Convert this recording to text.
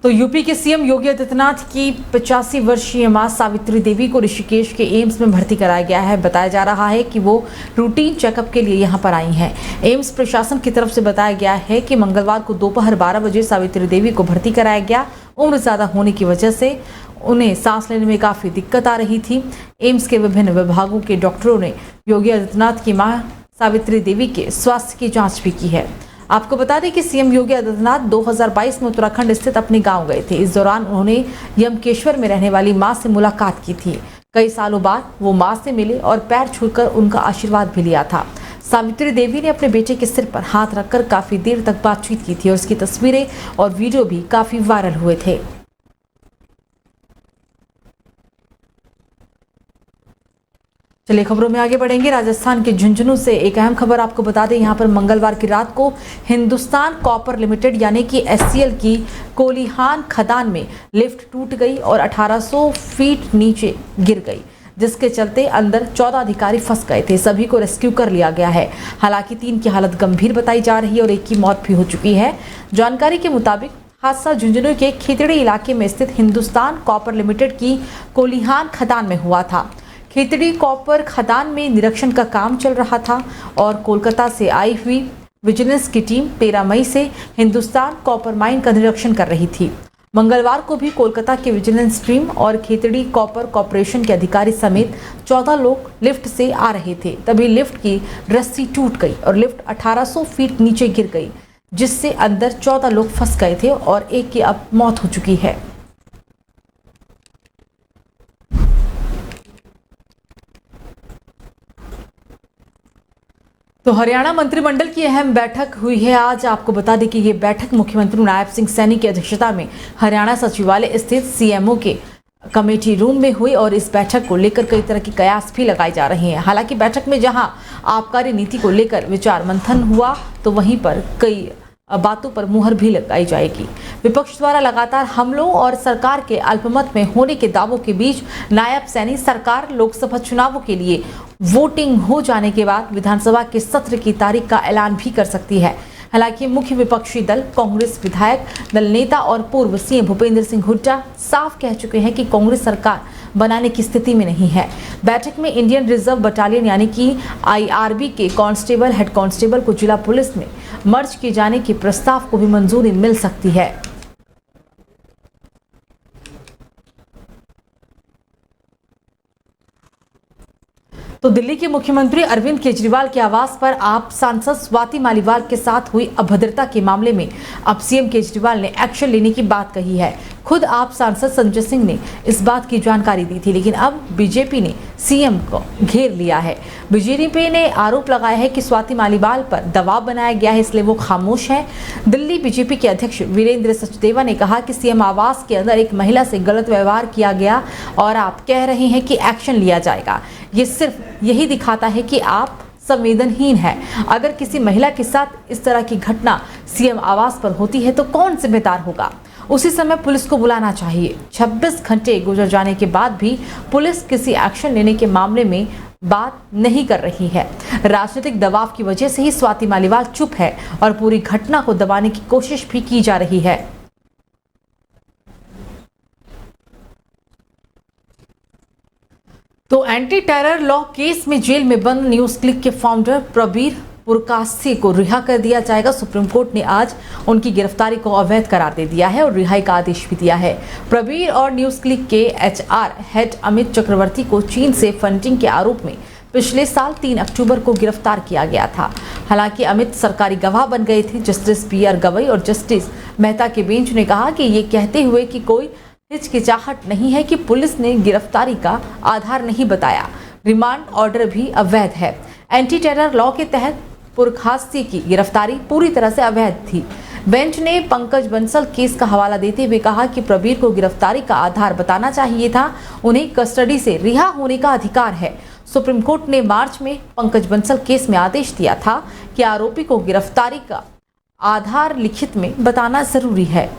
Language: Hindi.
तो यूपी के सीएम योगी आदित्यनाथ की 85 वर्षीय मां सावित्री देवी को ऋषिकेश के एम्स में भर्ती कराया गया है। बताया जा रहा है कि वो रूटीन चेकअप के लिए यहां पर आई हैं। एम्स प्रशासन की तरफ से बताया गया है कि मंगलवार को दोपहर 12 बजे सावित्री देवी को भर्ती कराया गया। उम्र ज्यादा होने की वजह से उन्हें सांस लेने में काफी दिक्कत आ रही थी। एम्स के विभिन्न विभागों के डॉक्टरों ने योगी आदित्यनाथ की मां सावित्री देवी के स्वास्थ्य की जांच भी की है। आपको बता दें कि सीएम योगी आदित्यनाथ 2022 में उत्तराखंड स्थित अपने गांव गए थे। इस दौरान उन्होंने यमकेश्वर में रहने वाली मां से मुलाकात की थी। कई सालों बाद वो मां से मिले और पैर छूकर उनका आशीर्वाद भी लिया था। सावित्री देवी ने अपने बेटे के सिर पर हाथ रखकर काफी देर तक बातचीत की थी और उसकी तस्वीरें और वीडियो भी काफी वायरल हुए थे। चलिए खबरों में आगे बढ़ेंगे। राजस्थान के झुंझुनू से एक अहम खबर आपको बता दें। यहां पर मंगलवार की रात को हिंदुस्तान कॉपर लिमिटेड यानी कि एचसीएल की कोलिहान खदान में लिफ्ट टूट गई और 1800 फीट नीचे गिर गई, जिसके चलते अंदर 14 अधिकारी फंस गए थे। सभी को रेस्क्यू कर लिया गया है। हालांकि 3 की हालत गंभीर बताई जा रही है और 1 की मौत भी हो चुकी है। जानकारी के मुताबिक हादसा झुंझुनू के खेतड़ी इलाके में स्थित हिंदुस्तान कॉपर लिमिटेड की कोलिहान खदान में हुआ था। खेतड़ी कॉपर खदान में निरीक्षण का काम चल रहा था और कोलकाता से आई हुई विजिलेंस की टीम 13 मई से हिंदुस्तान कॉपर माइन का निरीक्षण कर रही थी। मंगलवार को भी कोलकाता की विजिलेंस टीम और खेतड़ी कॉपर कॉर्पोरेशन के अधिकारी समेत 14 लोग लिफ्ट से आ रहे थे। तभी लिफ्ट की रस्सी टूट गई और लिफ्ट 1800 फीट नीचे गिर गई, जिससे अंदर 14 लोग फंस गए थे और 1 की अब मौत हो चुकी है। तो हरियाणा मंत्रिमंडल की अहम बैठक हुई है आज। आपको बता दें कि ये बैठक मुख्यमंत्री नायब सिंह सैनी की अध्यक्षता में हरियाणा सचिवालय स्थित सीएमओ के कमेटी रूम में हुई और इस बैठक को लेकर कई तरह के कयास भी लगाए जा रहे हैं। हालांकि बैठक में जहां आबकारी नीति को लेकर विचार मंथन हुआ, तो वहीं पर कई बातों पर मुहर भी लगाई जाएगी। विपक्ष द्वारा लगातार हमलों और सरकार के अल्पमत में होने के दावों के बीच नायब सैनी सरकार लोकसभा चुनावों के लिए वोटिंग हो जाने के बाद विधानसभा के सत्र की तारीख का ऐलान भी कर सकती है। हालांकि मुख्य विपक्षी दल कांग्रेस विधायक दल नेता और पूर्व सीएम भूपेंद्र सिंह हुड्डा साफ कह चुके हैं कि कांग्रेस सरकार बनाने की स्थिति में नहीं है। बैठक में इंडियन रिजर्व बटालियन यानी कि आईआरबी के कांस्टेबल हेड कांस्टेबल को जिला पुलिस में मर्ज किए जाने के प्रस्ताव को भी मंजूरी मिल सकती है। तो दिल्ली के मुख्यमंत्री अरविंद केजरीवाल के आवास पर आप सांसद स्वाति मालीवाल के साथ हुई अभद्रता के मामले में अब सीएम केजरीवाल ने एक्शन लेने की बात कही है। खुद आप सांसद संजय सिंह ने इस बात की जानकारी दी थी, लेकिन अब बीजेपी ने सीएम को घेर लिया है। बीजेपी ने आरोप लगाया है कि स्वाति मालीवाल पर दबाव बनाया गया है, इसलिए वो खामोश है। दिल्ली बीजेपी के अध्यक्ष वीरेंद्र सचदेवा ने कहा कि सीएम आवास के अंदर एक महिला से गलत व्यवहार किया गया और आप कह रहे हैं कि एक्शन लिया जाएगा। ये सिर्फ यही दिखाता है कि आप संवेदनहीन है। अगर किसी महिला के साथ इस तरह की घटना सीएम आवास पर होती है तो कौन जिम्मेदार होगा? उसी समय पुलिस को बुलाना चाहिए। 26 घंटे गुजर जाने के बाद भी पुलिस किसी एक्शन लेने के मामले में बात नहीं कर रही है। राजनीतिक दबाव की वजह से ही स्वाति मालीवाल चुप है और पूरी घटना को दबाने की कोशिश भी की जा रही है। तो एंटी टेरर लॉ केस में जेल में बंद न्यूज क्लिक के फाउंडर प्रबीर पुरकासी को रिहा कर दिया जाएगा। सुप्रीम कोर्ट ने आज उनकी गिरफ्तारी को अवैध करार दे दिया है और रिहाई का आदेश भी दिया है। प्रबीर और न्यूज क्लिक के एचआर हेड अमित चक्रवर्ती को चीन से फंडिंग के आरोप में पिछले साल 3 अक्टूबर को गिरफ्तार किया गया था। हालांकि अमित सरकारी गवाह बन गए थे। जस्टिस बीआर गवई और जस्टिस मेहता के बेंच ने कहा कि ये कहते हुए कि कोई हिचकिचाहट नहीं है कि पुलिस ने गिरफ्तारी का आधार नहीं बताया। रिमांड ऑर्डर भी अवैध है। एंटी टेरर लॉ के तहत पुरकासी की गिरफ्तारी पूरी तरह से अवैध थी। बेंच ने पंकज बंसल केस का हवाला देते हुए कहा कि प्रबीर को गिरफ्तारी का आधार बताना चाहिए था। उन्हें कस्टडी से रिहा होने का अधिकार है। सुप्रीम कोर्ट ने मार्च में पंकज बंसल केस में आदेश दिया था कि आरोपी को गिरफ्तारी का आधार लिखित में बताना जरूरी है।